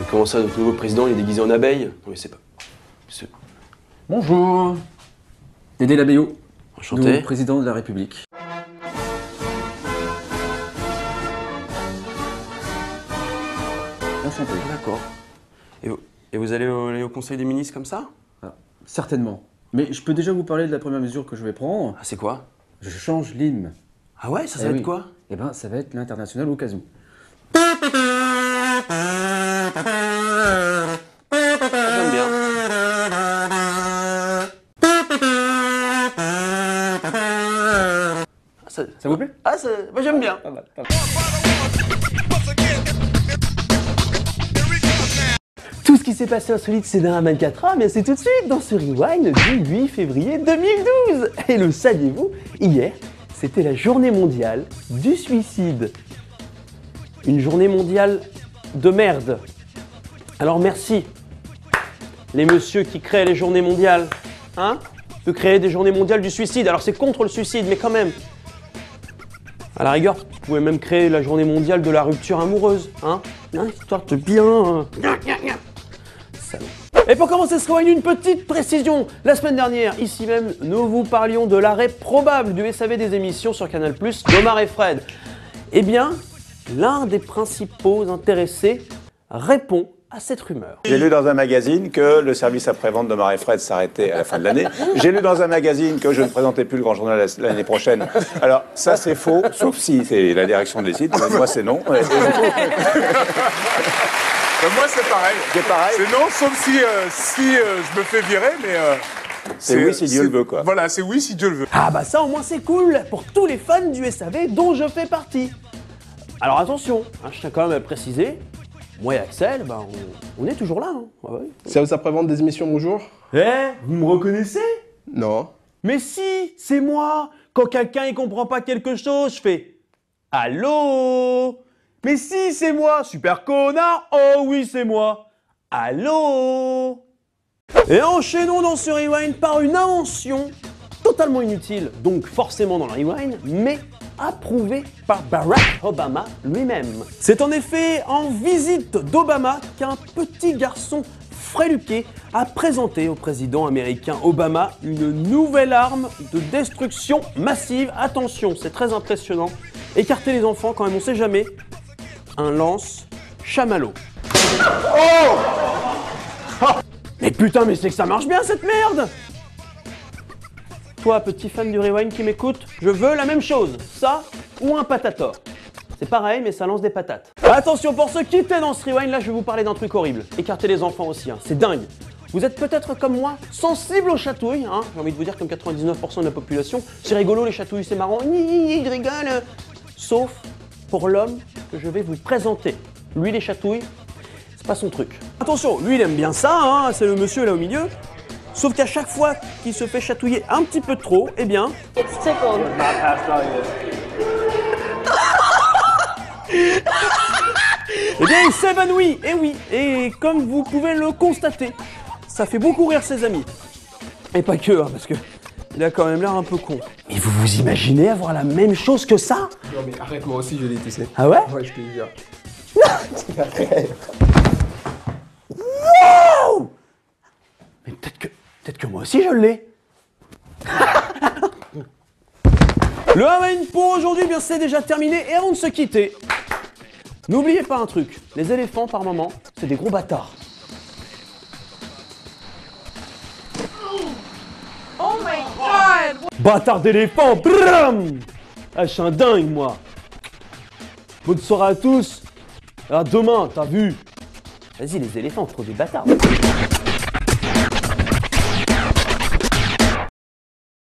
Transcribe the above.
Comment ça, notre nouveau président, il est déguisé en abeille? Non mais c'est pas... Bonjour, Dédé Labéo, Enchanté. nouveau président de la République. Enchanté. D'accord. Et vous allez au Conseil des ministres comme ça? Ah, certainement. Mais je peux déjà vous parler de la première mesure que je vais prendre. Ah, c'est quoi? Je change l'hymne. Ah ouais, ça va être quoi? Eh ben, ça va être l'international au cas où. J'aime bien. Ça vous plaît? Ah, moi j'aime bien. Pas mal. Tout ce qui s'est passé insolite ces dernières 24 heures, mais c'est tout de suite dans ce Rewind du 8 février 2012. Et le saviez-vous, hier, c'était la journée mondiale du suicide. Une journée mondiale de merde. Alors merci, les messieurs qui créent les journées mondiales, hein, de créer des journées mondiales du suicide. Alors c'est contre le suicide, mais quand même. À la rigueur, vous pouvez même créer la journée mondiale de la rupture amoureuse, hein, histoire de bien... Salaud. Et pour commencer ce rewind, une petite précision. La semaine dernière, ici même, nous vous parlions de l'arrêt probable du SAV des émissions sur Canal+, d'Omar et Fred. Eh bien, l'un des principaux intéressés répond à cette rumeur. J'ai lu dans un magazine que le service après-vente de Omar et Fred s'arrêtait à la fin de l'année. J'ai lu dans un magazine que je ne présentais plus le Grand Journal l'année prochaine. Alors, ça c'est faux, sauf si c'est la direction décide, mais moi c'est non. Moi c'est pareil. C'est pareil. C'est non, sauf si je me fais virer, mais... c'est oui si Dieu le veut, quoi. Voilà, c'est oui si Dieu le veut. Ah bah ça au moins c'est cool pour tous les fans du SAV dont je fais partie. Alors attention, hein, je tiens quand même à le préciser, moi et Axel, bah, on est toujours là. Hein. Ouais, ouais. Service après-vente des émissions, bonjour. Eh, vous me reconnaissez? Non. Mais si, c'est moi. Quand quelqu'un il comprend pas quelque chose, je fais allô? Mais si, c'est moi, super connard. Oh oui, c'est moi. Allô? Et enchaînons dans ce rewind par une invention totalement inutile, donc forcément dans le rewind, mais approuvée par Barack Obama lui-même. C'est en effet en visite d'Obama qu'un petit garçon fréluqué a présenté au président américain Obama une nouvelle arme de destruction massive. Attention, c'est très impressionnant. Écartez les enfants quand même, on sait jamais. Un lance-chamallow. Oh! Mais putain, mais c'est que ça marche bien cette merde! Toi, petit fan du rewind qui m'écoute, je veux la même chose, ça ou un patator. C'est pareil, mais ça lance des patates. Attention, pour ceux qui étaient dans ce rewind, là, je vais vous parler d'un truc horrible. Écartez les enfants aussi, hein. C'est dingue. Vous êtes peut-être comme moi, sensible aux chatouilles, hein. J'ai envie de vous dire comme 99% de la population. C'est rigolo les chatouilles, c'est marrant, il rigole. Sauf pour l'homme que je vais vous présenter. Lui, les chatouilles, c'est pas son truc. Attention, lui, il aime bien ça, hein. C'est le monsieur là au milieu. Sauf qu'à chaque fois qu'il se fait chatouiller un petit peu trop, eh bien... It's tickled. Eh bien, il s'évanouit, et oui, et comme vous pouvez le constater, ça fait beaucoup rire ses amis. Et pas que, hein, parce que il a quand même l'air un peu con. Et vous vous imaginez avoir la même chose que ça? Non mais arrête, moi aussi je l'ai, tu sais. Ah ouais? Ouais, je te dis. Wow! Mais peut-être que moi aussi je l'ai. Le Halloween pour aujourd'hui, bien c'est déjà terminé. Et avant de se quitter, n'oubliez pas un truc. Les éléphants, par moment, c'est des gros bâtards. Oh my god! Bâtard d'éléphant, bram! Ah, je suis un dingue, moi. Bonne soirée à tous. À demain, t'as vu? Vas-y, les éléphants, trop des bâtards.